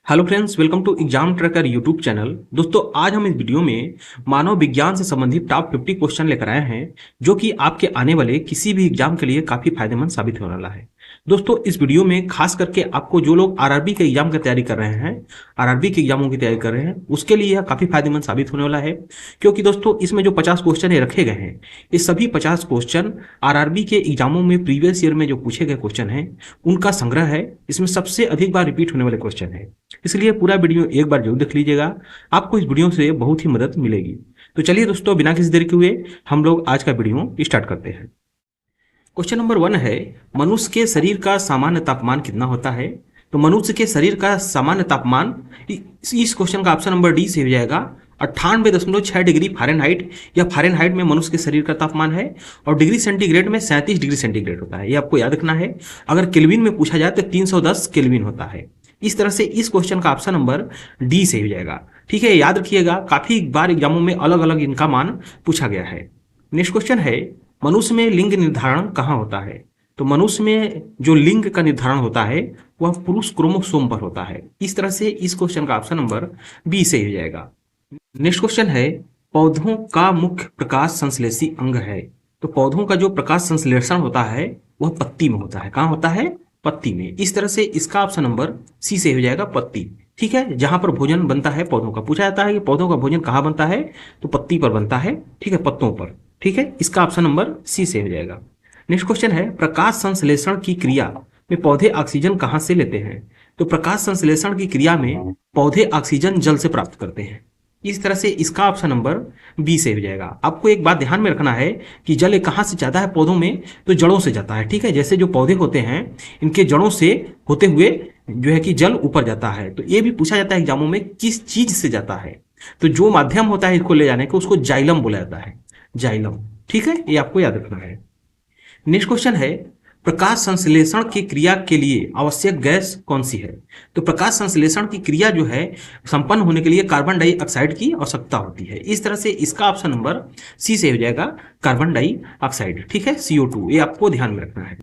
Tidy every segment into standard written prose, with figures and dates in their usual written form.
Hello friends, welcome to exam tracker YouTube channel. दोस्तों, आज हम इस वीडियो में मानव विज्ञान से संबंधित टॉप 50 क्वेश्चन लेकर आए हैं जो कि आपके आने वाले किसी भी एग्जाम के लिए काफी फायदेमंद साबित होने वाला है। दोस्तों, इस वीडियो में खास करके आपको जो लोग आरआरबी के एग्जाम की तैयारी कर रहे हैं, आरआरबी के एग्जामों की तैयारी कर रहे हैं, उसके लिए यह काफी फायदेमंद साबित होने वाला है। क्योंकि दोस्तों, इसमें जो 50 क्वेश्चन रखे गए हैं, ये सभी 50 क्वेश्चन आरआरबी के एग्जामों में प्रीवियस ईयर में जो पूछे गए क्वेश्चन हैं उनका संग्रह है। इसमें सबसे अधिक बार रिपीट होने वाले क्वेश्चन है, इसलिए पूरा वीडियो एक बार जरूर देख लीजिएगा। आपको इस वीडियो से बहुत ही मदद मिलेगी। तो चलिए दोस्तों, बिना किसी देरी के हुए हम लोग आज का वीडियो स्टार्ट करते हैं। क्वेश्चन नंबर 1 है, मनुष्य के शरीर का सामान्य तापमान कितना होता है? तो मनुष्य के शरीर का सामान्य तापमान, इस क्वेश्चन का ऑप्शन नंबर डी से हो जाएगा 98.6 डिग्री फ़ारेनहाइट। या फ़ारेनहाइट में मनुष्य के शरीर का तापमान है और डिग्री सेंटीग्रेड में 37 डिग्री सेंटीग्रेड होता है। ये आपको याद रखना है। अगर केल्विन में पूछा जाए तो 310 केल्विन होता है। इस तरह से इस क्वेश्चन का ऑप्शन नंबर डी से हो जाएगा। ठीक है, याद रखिएगा, काफी बार एग्जामों में अलग अलग इनका मान पूछा गया है। नेक्स्ट क्वेश्चन है, मनुष्य में लिंग निर्धारण कहाँ होता है? तो मनुष्य में जो लिंग का निर्धारण होता है वह पुरुष क्रोमोसोम पर होता है। इस तरह से इस क्वेश्चन का ऑप्शन नंबर बी से हो जाएगा। नेक्स्ट क्वेश्चन है, पौधों का मुख्य प्रकाश संश्लेषी अंग है? तो पौधों का जो प्रकाश संश्लेषण होता है वह पत्ती में होता है। कहाँ होता है? पत्ती में। इस तरह से इसका ऑप्शन नंबर सी से हो जाएगा, पत्ती। ठीक है, जहां पर भोजन बनता है पौधों का, पूछा जाता है कि पौधों का भोजन कहाँ बनता है, तो पत्ती पर बनता है। ठीक है, पत्तों पर। ठीक है, इसका ऑप्शन नंबर सी से हो जाएगा। नेक्स्ट क्वेश्चन है, प्रकाश संश्लेषण की क्रिया में पौधे ऑक्सीजन कहाँ से लेते हैं? तो प्रकाश संश्लेषण की क्रिया में पौधे ऑक्सीजन जल से प्राप्त करते हैं। इस तरह से इसका ऑप्शन नंबर बी से हो जाएगा। आपको एक बात ध्यान में रखना है कि जल कहाँ से जाता है पौधों में, तो जड़ों से जाता है। ठीक है, जैसे जो पौधे होते हैं इनके जड़ों से होते हुए जो है कि जल ऊपर जाता है। तो ये भी पूछा जाता है एग्जामों में किस चीज से जाता है, तो जो माध्यम होता है इसको ले जाने का उसको जाइलम बोला जाता है, जाइलम। ठीक है, ये आपको याद रखना है। नेक्स्ट क्वेश्चन है, प्रकाश संश्लेषण की क्रिया के लिए आवश्यक गैस कौन सी है? तो प्रकाश संश्लेषण की क्रिया जो है संपन्न होने के लिए कार्बन डाइऑक्साइड की आवश्यकता होती है। इस तरह से इसका ऑप्शन नंबर सी से हो जाएगा, कार्बन डाइऑक्साइड। ठीक है, CO2। ये आपको ध्यान में रखना है।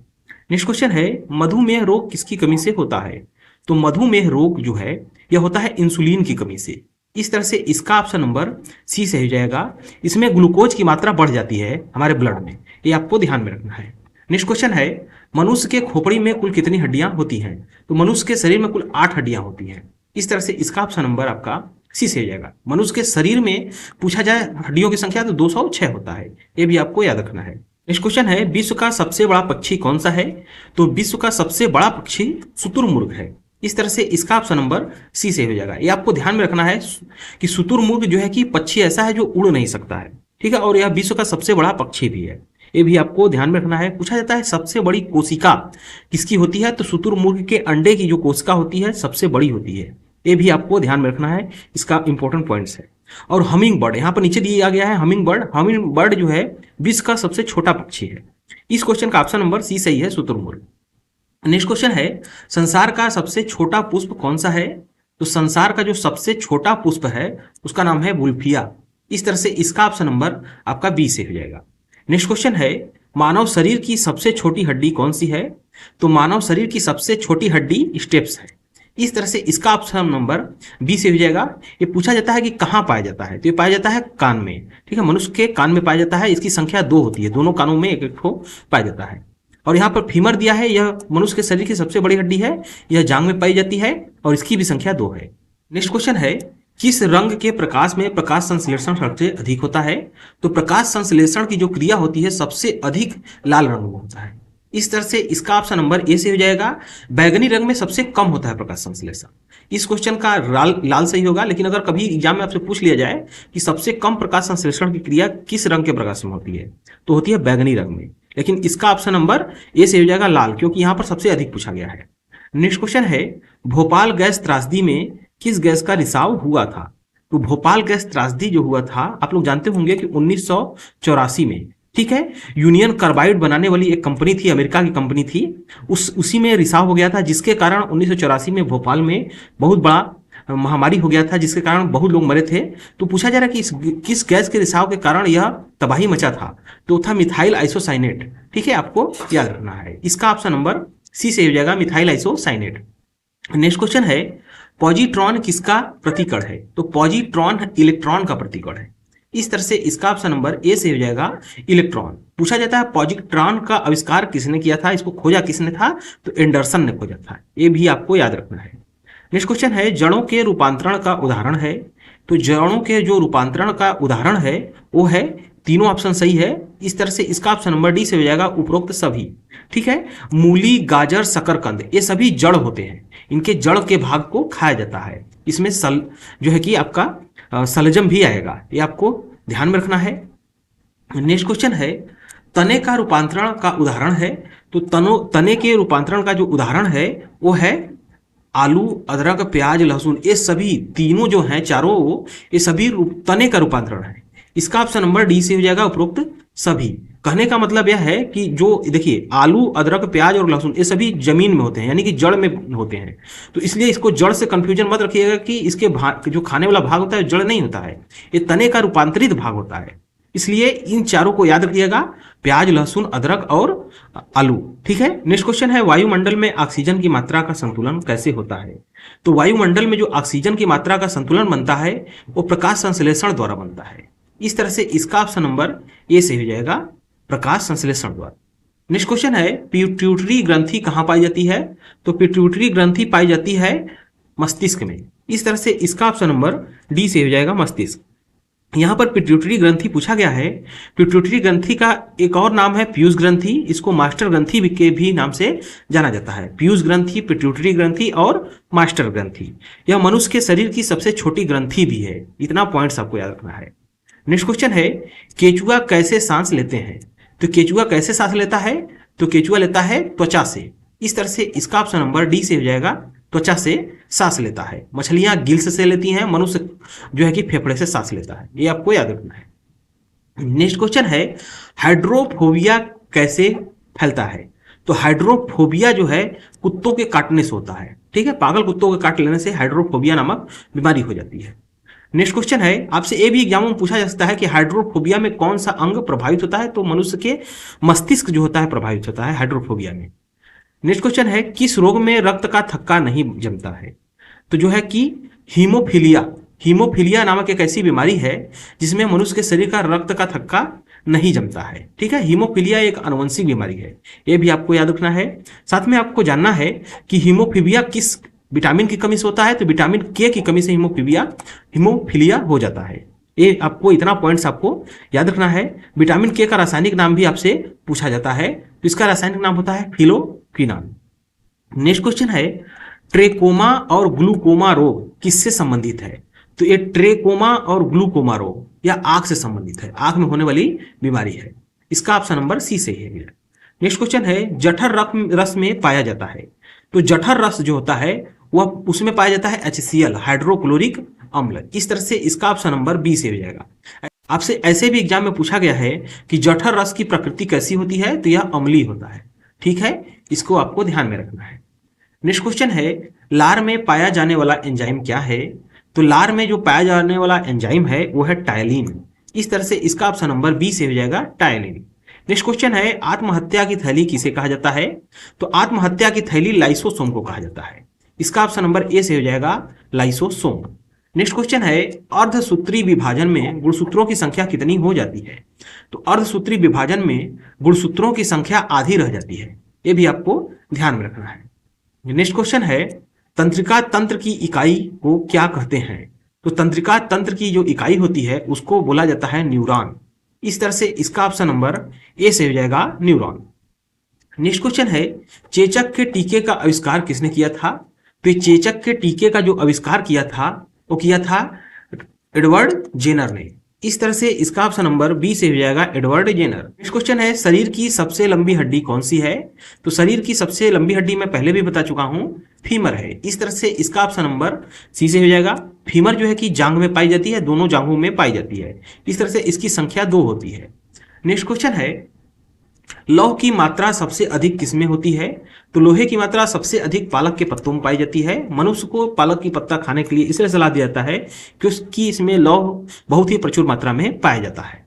नेक्स्ट क्वेश्चन है, मधुमेह रोग किसकी कमी से होता है? तो मधुमेह रोग जो है यह होता है इंसुलिन की कमी से। इस तरह से इसका ऑप्शन नंबर सी से हो जाएगा। इसमें ग्लूकोज की मात्रा बढ़ जाती है हमारे ब्लड में, ये आपको ध्यान में रखना है। नेक्स्ट क्वेश्चन है, मनुष्य के खोपड़ी में कुल कितनी हड्डियां होती हैं? तो मनुष्य के शरीर में कुल 8 हड्डियां होती हैं। इस तरह से इसका ऑप्शन नंबर आपका सी से हो जाएगा। मनुष्य के शरीर में पूछा जाए हड्डियों की संख्या तो 206 होता है, ये भी आपको याद रखना है। नेक्स्ट क्वेश्चन है, विश्व का सबसे बड़ा पक्षी कौन सा है? तो विश्व का सबसे बड़ा पक्षी शुतुरमुर्ग है। इस तरह से इसका ऑप्शन नंबर सी से हो जाएगा। ये आपको ध्यान में रखना है कि शुतुरमुर्ग जो है कि पक्षी ऐसा है जो उड़ नहीं सकता है। ठीक है, और यह विश्व का सबसे बड़ा पक्षी भी है, ये भी आपको ध्यान में रखना है। पूछा जाता है सबसे बड़ी कोशिका किसकी होती है? तो शुतुरमुर्ग के अंडे की जो कोशिका होती है सबसे बड़ी होती है, ये भी आपको ध्यान में रखना है। इसका इंपॉर्टेंट पॉइंट्स है। और हमिंग बर्ड यहाँ पर नीचे दिया गया है, हमिंग बर्ड। हमिंग बर्ड जो है विश्व का सबसे छोटा पक्षी है। इस क्वेश्चन का ऑप्शन नंबर सी सही है, शुतुरमुर्ग। नेक्स्ट क्वेश्चन है, संसार का सबसे छोटा पुष्प कौन सा है? तो संसार का जो सबसे छोटा पुष्प है उसका नाम है वुल्फिया। इस तरह से इसका ऑप्शन नंबर आपका बी से हो जाएगा। नेक्स्ट क्वेश्चन है, मानव शरीर की सबसे छोटी हड्डी कौन सी है? तो मानव शरीर की सबसे छोटी हड्डी स्टेप्स है। इस तरह से इसका ऑप्शन नंबर बी से हो जाएगा। ये पूछा जाता है कि कहाँ पाया जाता है, तो ये पाया जाता है कान में। ठीक है, मनुष्य के कान में पाया जाता है। इसकी संख्या 2 होती है, दोनों कानों में एक एक ठो पाया जाता है। और यहाँ पर फीमर दिया है, यह मनुष्य के शरीर की सबसे बड़ी हड्डी है, यह जांग में पाई जाती है और इसकी भी संख्या 2 है। नेक्स्ट क्वेश्चन है, किस रंग के प्रकाश में प्रकाश संश्लेषण सबसे अधिक होता है? तो प्रकाश संश्लेषण की जो क्रिया होती है सबसे अधिक लाल रंग में होता है। इस तरह से इसका ऑप्शन नंबर ए से हो जाएगा। बैगनी रंग में सबसे कम होता है प्रकाश संश्लेषण। इस क्वेश्चन का लाल सही होगा, लेकिन अगर कभी एग्जाम में आपसे पूछ लिया जाए कि सबसे कम प्रकाश संश्लेषण की क्रिया किस रंग के प्रकाश में होती है, तो होती है बैगनी रंग में। लेकिन इसका ऑप्शन नंबर ए से हो जाएगा, लाल, क्योंकि यहां पर सबसे अधिक पूछा गया है। नेक्स्ट क्वेश्चन है, भोपाल गैस त्रासदी में किस गैस का रिसाव हुआ था? तो भोपाल गैस त्रासदी जो हुआ था आप लोग जानते होंगे कि 1984 में, ठीक है, यूनियन कार्बाइड बनाने वाली एक कंपनी थी, अमेरिका की कंपनी थी, उसी में रिसाव हो गया था, जिसके कारण 1984 में भोपाल में बहुत बड़ा महामारी हो गया था, जिसके कारण बहुत लोग मरे थे। तो पूछा जा रहा है कि किस गैस के रिसाव के कारण यह तबाही मचा था, तो था मिथाइल आइसोसाइनेट। ठीक है, आपको याद रखना है। इसका ऑप्शन नंबर सी से हो जाएगा, मिथाइल आइसोसाइनेट। नेक्स्ट क्वेश्चन है, पॉजिट्रॉन किसका प्रतिकण है? तो पॉजिट्रॉन इलेक्ट्रॉन का प्रतिकण है। इस तरह से इसका ऑप्शन नंबर ए से हो जाएगा इलेक्ट्रॉन। पूछा जाता है पॉजिट्रॉन का आविष्कार किसने किया था, इसको खोजा किसने था? तो एंडरसन ने खोजा था। ये भी आपको याद रखना है। नेक्स्ट क्वेश्चन है जड़ों के रूपांतरण का उदाहरण है। तो जड़ों के जो रूपांतरण का उदाहरण है वो है, तीनों ऑप्शन सही है। इस तरह से इसका ऑप्शन नंबर डी से हो जाएगा उपरोक्त सभी। ठीक है, मूली, गाजर, शकरकंद ये सभी जड़ होते हैं। इनके जड़ के भाग को खाया जाता है। इसमें जो है कि आपका सलजम भी आएगा, ये आपको ध्यान में रखना है। नेक्स्ट क्वेश्चन है तने का रूपांतरण का उदाहरण है। तो तने के रूपांतरण का जो उदाहरण है वो है आलू, अदरक, प्याज, लहसुन। ये सभी तीनों जो हैं चारों, ये सभी तने का रूपांतरण है। इसका ऑप्शन नंबर डी से हो जाएगा उपरोक्त सभी। कहने का मतलब यह है कि जो देखिए आलू, अदरक, प्याज और लहसुन ये सभी जमीन में होते हैं, यानी कि जड़ में होते हैं। तो इसलिए इसको जड़ से कंफ्यूजन मत रखिएगा कि इसके जो खाने वाला भाग होता है जड़ नहीं होता है, ये तने का रूपांतरित भाग होता है। इसलिए इन चारों को याद रखिएगा, प्याज, लहसुन, अदरक और आलू। ठीक है, नेक्स्ट क्वेश्चन है वायुमंडल में ऑक्सीजन की मात्रा का संतुलन कैसे होता है? तो वायुमंडल में जो ऑक्सीजन की मात्रा का संतुलन बनता है वो प्रकाश संश्लेषण द्वारा बनता है। इस तरह से इसका ऑप्शन नंबर ए से हो जाएगा प्रकाश संश्लेषण द्वारा। नेक्स्ट क्वेश्चन है पिट्यूटरी ग्रंथि कहां पाई जाती है? तो पिट्यूटरी ग्रंथि पाई जाती है मस्तिष्क में। इस तरह से इसका ऑप्शन नंबर डी से हो जाएगा मस्तिष्क। यहां पर पिट्यूटरी ग्रंथि पूछा गया है। पिट्यूटरी ग्रंथि का एक और नाम है पीयूष ग्रंथि। इसको मास्टर ग्रंथि के भी नाम से जाना जाता है। पीयूष ग्रंथि, पिट्यूटरी ग्रंथि और मास्टर ग्रंथि। यह मनुष्य के शरीर की सबसे छोटी ग्रंथि भी है। इतना पॉइंट्स आपको याद रखना है। नेक्स्ट क्वेश्चन है केचुआ कैसे सांस लेते हैं? तो केचुआ कैसे सांस लेता है? तो केचुआ लेता है त्वचा से। इस तरह से इसका ऑप्शन नंबर डी से हो जाएगा त्वचा से सांस लेता है। मछलियां गिल्स से लेती हैं, मनुष्य जो है कि फेफड़े से सांस लेता है। ये आपको याद रखना है। नेक्स्ट क्वेश्चन है हाइड्रोफोबिया कैसे फैलता है? तो हाइड्रोफोबिया जो है कुत्तों के काटने से होता है। ठीक है, पागल कुत्तों के काट लेने से हाइड्रोफोबिया नामक बीमारी हो जाती है। नेक्स्ट क्वेश्चन है आपसे ये भी एग्जाम में पूछा जा सकता है कि हाइड्रोफोबिया में कौन सा अंग प्रभावित होता है? तो मनुष्य के मस्तिष्क जो होता है प्रभावित होता है हाइड्रोफोबिया में। नेक्स्ट क्वेश्चन है किस रोग में रक्त का थक्का नहीं जमता है? तो जो है कि हीमोफीलिया नामक एक ऐसी बीमारी है जिसमें मनुष्य के शरीर का रक्त का थक्का नहीं जमता है। ठीक है, हीमोफीलिया एक आनुवंशिक बीमारी है, यह भी आपको याद रखना है। साथ में आपको जानना है कि हीमोफीलिया किस विटामिन की कमी से होता है? तो विटामिन के की कमी से हीमोफीलिया हो जाता है। ये आपको इतना पॉइंट्स आपको याद रखना है। विटामिन के का रासायनिक नाम भी आपसे पूछा जाता है, तो इसका रासायनिक नाम होता है फिलोक्विनान। नेक्स्ट क्वेश्चन है ट्रेकोमा और ग्लूकोमा रोग किससे संबंधित है? तो ये ट्रेकोमा और ग्लूकोमा रोग या आंख से संबंधित है, आंख में होने वाली बीमारी है। इसका ऑप्शन नंबर सी से है। नेक्स्ट क्वेश्चन है जठर रस में पाया जाता है। तो जठर रस जो होता है वह उसमें पाया जाता है HCl, हाइड्रोक्लोरिक अम्ल। इस तरह से इसका ऑप्शन नंबर बी से हो जाएगा। आपसे ऐसे भी एग्जाम में पूछा गया है कि जठर रस की प्रकृति कैसी होती है? तो यह अम्लीय होता है। ठीक है, इसको आपको ध्यान में रखना है। नेक्स्ट क्वेश्चन है लार में पाया जाने वाला एंजाइम क्या है? तो लार में जो पाया जाने वाला एंजाइम है वो है टायलिन। इस तरह से इसका ऑप्शन नंबर बी से हो जाएगा टायलिन। नेक्स्ट क्वेश्चन है आत्महत्या की थैली किसे कहा जाता है? तो आत्महत्या की थैली लाइसोसोम को कहा जाता है। इसका ऑप्शन नंबर ए से हो जाएगा लाइसोसोम। नेक्स्ट क्वेश्चन है अर्धसूत्री विभाजन में गुणसूत्रों की संख्या कितनी हो जाती है? तो अर्धसूत्री विभाजन में गुणसूत्रों की संख्या आधी रह जाती है, यह भी आपको ध्यान में रखना है। नेक्स्ट क्वेश्चन है तंत्रिका तंत्र की इकाई को क्या कहते हैं? तो तंत्रिका तंत्र की जो इकाई होती है उसको बोला जाता है न्यूरॉन। इस तरह से इसका ऑप्शन नंबर ए से हो जाएगा न्यूरॉन। नेक्स्ट क्वेश्चन है चेचक के टीके का आविष्कार किसने किया था? तो चेचक के टीके का जो आविष्कार किया था वो किया था एडवर्ड जेनर ने। इस तरह से इसका ऑप्शन नंबर बी से हो जाएगा एडवर्ड जेनर। नेक्स्ट क्वेश्चन है शरीर की सबसे लंबी हड्डी कौन सी है? तो शरीर की सबसे लंबी हड्डी मैं पहले भी बता चुका हूं, फीमर है। इस तरह से इसका ऑप्शन नंबर सी से हो जाएगा। फीमर जो है कि जांघ में पाई जाती है, दोनों जांघों में पाई जाती है। इस तरह से इसकी संख्या 2 होती है। नेक्स्ट क्वेश्चन है लौह की मात्रा सबसे अधिक किसमें होती है? तो लोहे की मात्रा सबसे अधिक पालक के पत्तों में पाई जाती है। मनुष्य को पालक की पत्ता खाने के लिए इसलिए सलाह दिया जाता है कि इसमें लौह बहुत ही प्रचुर मात्रा में पाया जाता है।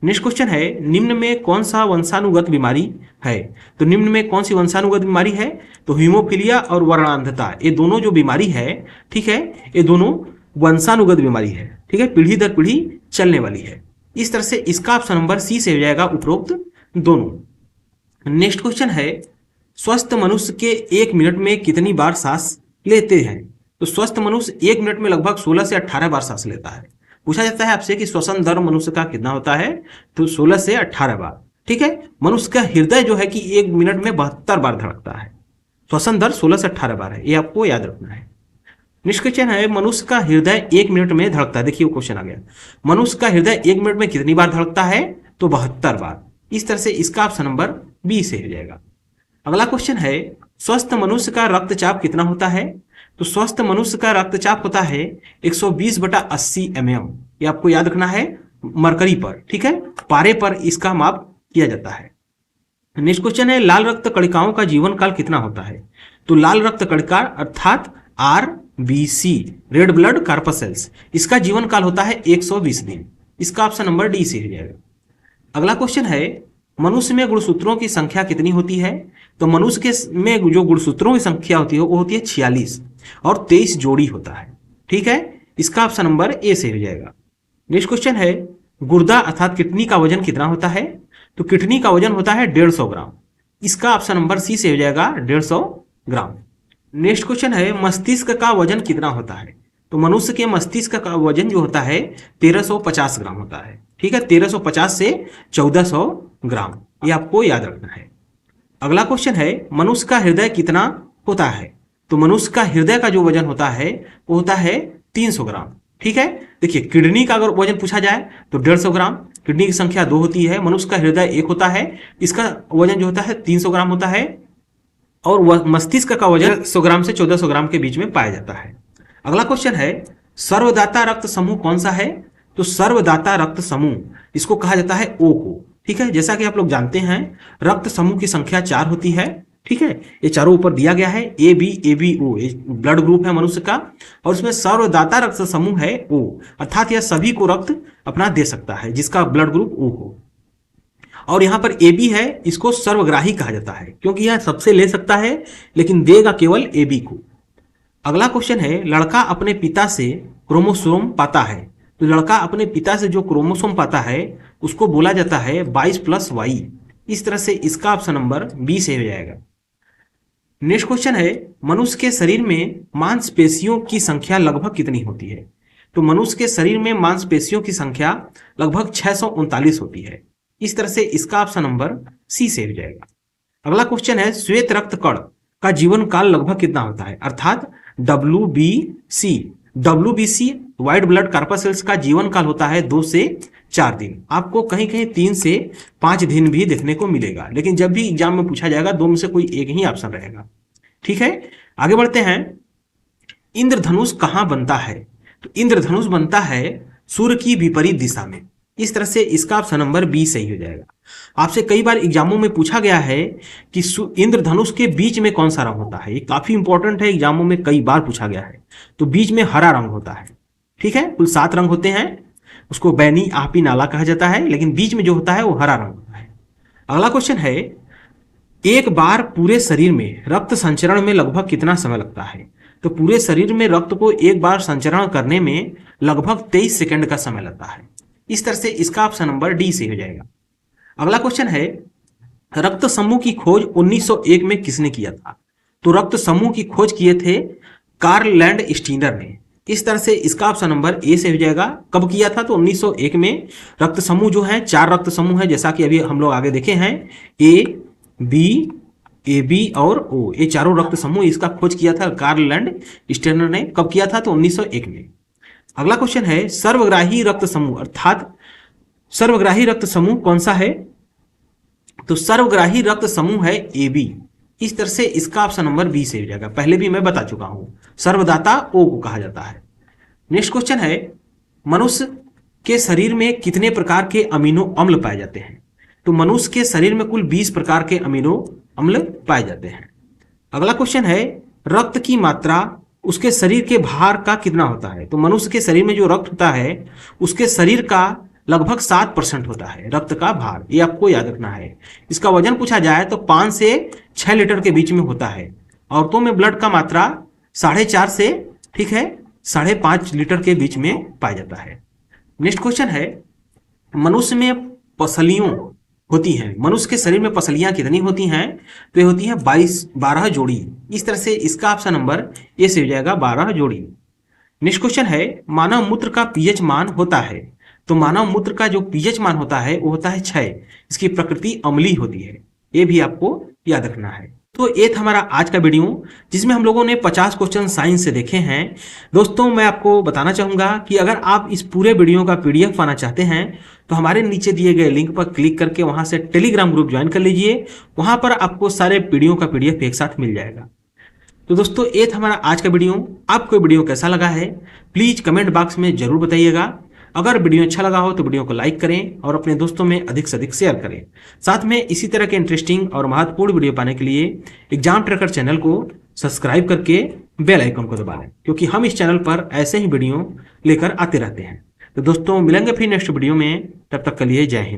नेक्स्ट क्वेश्चन है, निम्न में कौन सा वंशानुगत बीमारी है? तो निम्न में कौन सी वंशानुगत बीमारी है? तो हीमोफीलिया और वर्णांधता, ये दोनों जो बीमारी है, ठीक है, ये दोनों वंशानुगत बीमारी है, ठीक है, पीढ़ी दर पीढ़ी चलने वाली है। इस तरह से इसका ऑप्शन नंबर सी से हो जाएगा उपरोक्त दोनों। नेक्स्ट क्वेश्चन है, स्वस्थ मनुष्य के 1 मिनट में कितनी बार सांस लेते हैं? तो स्वस्थ मनुष्य 1 मिनट में लगभग 16 से 18 बार सांस लेता है। पूछा जाता है आपसे कि श्वसन दर मनुष्य का कितना होता है? तो 16 से 18 बार, ठीक है। मनुष्य का हृदय जो है कि 1 मिनट में 72 बार धड़कता है। श्वसन दर 16 से 18 बार है, ये आपको याद रखना है। नेक्स्ट क्वेश्चन है, मनुष्य का हृदय 1 मिनट में धड़कता है। देखिए वो क्वेश्चन आ गया, मनुष्य का हृदय 1 मिनट में कितनी बार धड़कता है? तो 72 बार। इस तरह से इसका ऑप्शन नंबर बी से हो जाएगा। अगला क्वेश्चन है, स्वस्थ मनुष्य का रक्तचाप कितना होता है? तो स्वस्थ मनुष्य का रक्तचाप होता है 120/80 mm। ये आपको याद रखना है, मरकरी पर, ठीक है, पारे पर इसका माप किया जाता है। नेक्स्ट क्वेश्चन है, लाल रक्त कणिकाओं का जीवन काल कितना होता है? तो लाल रक्त कणिका अर्थात RBC, रेड ब्लड कार्पसेल्स, इसका जीवन काल होता है 120 दिन। इसका ऑप्शन नंबर डी से हो जाएगा। अगला क्वेश्चन है, मनुष्य में गुणसूत्रों की संख्या कितनी होती है? तो मनुष्य के में जो गुणसूत्रों की संख्या होती है वो होती है 46 और 23 जोड़ी होता है, ठीक है। इसका ऑप्शन नंबर ए से हो जाएगा। नेक्स्ट क्वेश्चन है, गुर्दा अर्थात किडनी का वजन कितना होता है? तो किडनी का वजन होता है 150 ग्राम। इसका ऑप्शन नंबर सी से हो जाएगा, 150 ग्राम। नेक्स्ट क्वेश्चन है, मस्तिष्क का वजन कितना होता है? तो मनुष्य के मस्तिष्क का वजन जो होता है 1350 ग्राम होता है, ठीक है, 1350 से 1400 ग्राम, ये आपको याद रखना है। अगला क्वेश्चन है, मनुष्य का हृदय कितना होता है? तो मनुष्य का हृदय का जो वजन होता है वो होता है 300 ग्राम, ठीक है। देखिए किडनी का अगर वजन पूछा जाए तो 150 ग्राम, किडनी की संख्या 2 होती है, मनुष्य का हृदय 1 होता है, इसका वजन जो होता है 300 ग्राम होता है, और मस्तिष्क का वजन 100 ग्राम से 1400 ग्राम के बीच में पाया जाता है। अगला क्वेश्चन है, सर्वदाता रक्त समूह कौन सा है? तो सर्वदाता रक्त समूह, इसको कहा जाता है O को, ठीक है। जैसा कि आप लोग जानते हैं रक्त समूह की संख्या 4 होती है, ठीक है, ये चारों ऊपर दिया गया है, ABABO, ये ब्लड ग्रुप है मनुष्य का, और उसमें सर्वदाता रक्त समूह है O, अर्थात यह सभी को रक्त अपना दे सकता है जिसका ब्लड ग्रुप O हो। और यहाँ पर AB है, इसको सर्वग्राही कहा जाता है क्योंकि यह सबसे ले सकता है लेकिन देगा केवल AB को। अगला क्वेश्चन है, लड़का अपने पिता से क्रोमोसोम पाता है। तो लड़का अपने पिता से जो क्रोमोसोम पाता है उसको बोला जाता है 22+Y। इस तरह से इसका ऑप्शन नंबर बी से हो जाएगा। नेक्स्ट क्वेश्चन है, मनुष्य के शरीर में मांसपेशियों की संख्या लगभग कितनी होती है? तो मनुष्य के शरीर में मांसपेशियों की संख्या लगभग 639 होती है। इस तरह से इसका ऑप्शन नंबर सी से हो जाएगा। अगला क्वेश्चन है, श्वेत रक्त कण का जीवन काल लगभग कितना होता है? अर्थात WBC, व्हाइट ब्लड कार्पसेल्स का जीवन काल होता है 2 से 4 दिन। आपको कहीं कहीं 3 से 5 दिन भी देखने को मिलेगा, लेकिन जब भी एग्जाम में पूछा जाएगा 2 में से कोई एक ही ऑप्शन रहेगा, ठीक है। आगे बढ़ते हैं, इंद्रधनुष कहाँ बनता है? तो इंद्रधनुष बनता है सूर्य की विपरीत दिशा में। इस तरह से इसका ऑप्शन नंबर बी सही हो जाएगा। आपसे कई बार एग्जामों में पूछा गया है कि इंद्रधनुष के बीच में कौन सा रंग होता है, ये काफी इंपॉर्टेंट है, एग्जामों में कई बार पूछा गया है। तो बीच में हरा रंग होता है, ठीक है, कुल 7 रंग होते हैं, उसको बैनी आपी नाला कहा जाता है, लेकिन बीच में जो होता है वो हरा रंग होता है। अगला क्वेश्चन है, एक बार पूरे शरीर में रक्त संचरण में लगभग कितना समय लगता है? तो पूरे शरीर में रक्त को एक बार संचरण करने में लगभग 23 सेकंड का समय लगता है। इस तरह से इसका ऑप्शन नंबर डी से हो जाएगा। अगला क्वेश्चन है, रक्त समूह की खोज 1901 में किसने किया था? तो रक्त समूह की खोज किए थे कार्ल लैंड स्टीनर ने। इस तरह से इसका ऑप्शन नंबर ए से हो जाएगा। कब किया था? तो 1901 में। रक्त समूह जो है 4 रक्त समूह है, जैसा कि अभी हम लोग आगे देखे हैं, AB और O, ये चारों रक्त समूह, इसका खोज किया था कार्ल लैंड स्टीनर ने। कब किया था? तो 1901 में। अगला क्वेश्चन है, सर्वग्राही रक्त समूह अर्थात सर्वग्राही रक्त समूह कौन सा है? तो सर्वग्राही रक्त समूह है AB। इस तरह से इसका ऑप्शन नंबर बी से हो जाएगा। पहले भी मैं बता चुका हूं, सर्वदाता O को कहा जाता है। नेक्स्ट क्वेश्चन है, मनुष्य के शरीर में कितने प्रकार के अमीनो अम्ल पाए जाते हैं? तो मनुष्य के शरीर में कुल 20 प्रकार के अमीनो अम्ल पाए जाते हैं। अगला क्वेश्चन है, रक्त की मात्रा उसके शरीर के भार का कितना होता है? तो मनुष्य के शरीर में जो रक्त होता है उसके शरीर का लगभग 7% होता है रक्त का भार, ये आपको याद रखना है। इसका वजन पूछा जाए तो 5 से 6 लीटर के बीच में होता है। औरतों में ब्लड का मात्रा 4.5 से, ठीक है, 5.5 लीटर के बीच में पाया जाता है। नेक्स्ट क्वेश्चन है, मनुष्य में पसलियों होती हैं, मनुष्य के शरीर में पसलियां कितनी होती हैं? तो ये होती है 12 जोड़ी। इस तरह से इसका ऑप्शन नंबर ए से हो जाएगा 12 जोड़ी। नेक्स्ट क्वेश्चन है, मानव मूत्र का पीएच मान होता है। तो मानव मूत्र का जो पीएच मान होता है वो होता है 6। इसकी प्रकृति अम्लीय होती है, ये भी आपको याद रखना है। तो ये था हमारा आज का वीडियो, जिसमें हम लोगों ने 50 क्वेश्चन साइंस से देखे हैं। दोस्तों, मैं आपको बताना चाहूंगा कि अगर आप इस पूरे वीडियो का पीडीएफ पाना चाहते हैं तो हमारे नीचे दिए गए लिंक पर क्लिक करके वहां से टेलीग्राम ग्रुप ज्वाइन कर लीजिए। वहां पर आपको सारे वीडियो का पीडीएफ एक साथ मिल जाएगा। तो दोस्तों, ये था हमारा आज का वीडियो। आपको वीडियो कैसा लगा है प्लीज कमेंट बॉक्स में जरूर बताइएगा। अगर वीडियो अच्छा लगा हो तो वीडियो को लाइक करें और अपने दोस्तों में अधिक से अधिक शेयर करें। साथ में इसी तरह के इंटरेस्टिंग और महत्वपूर्ण वीडियो पाने के लिए एग्जाम ट्रैकर चैनल को सब्सक्राइब करके बेल आइकन को दबा लें, क्योंकि हम इस चैनल पर ऐसे ही वीडियो लेकर आते रहते हैं। तो दोस्तों, मिलेंगे फिर नेक्स्ट वीडियो में, तब तक के लिए जय हिंद।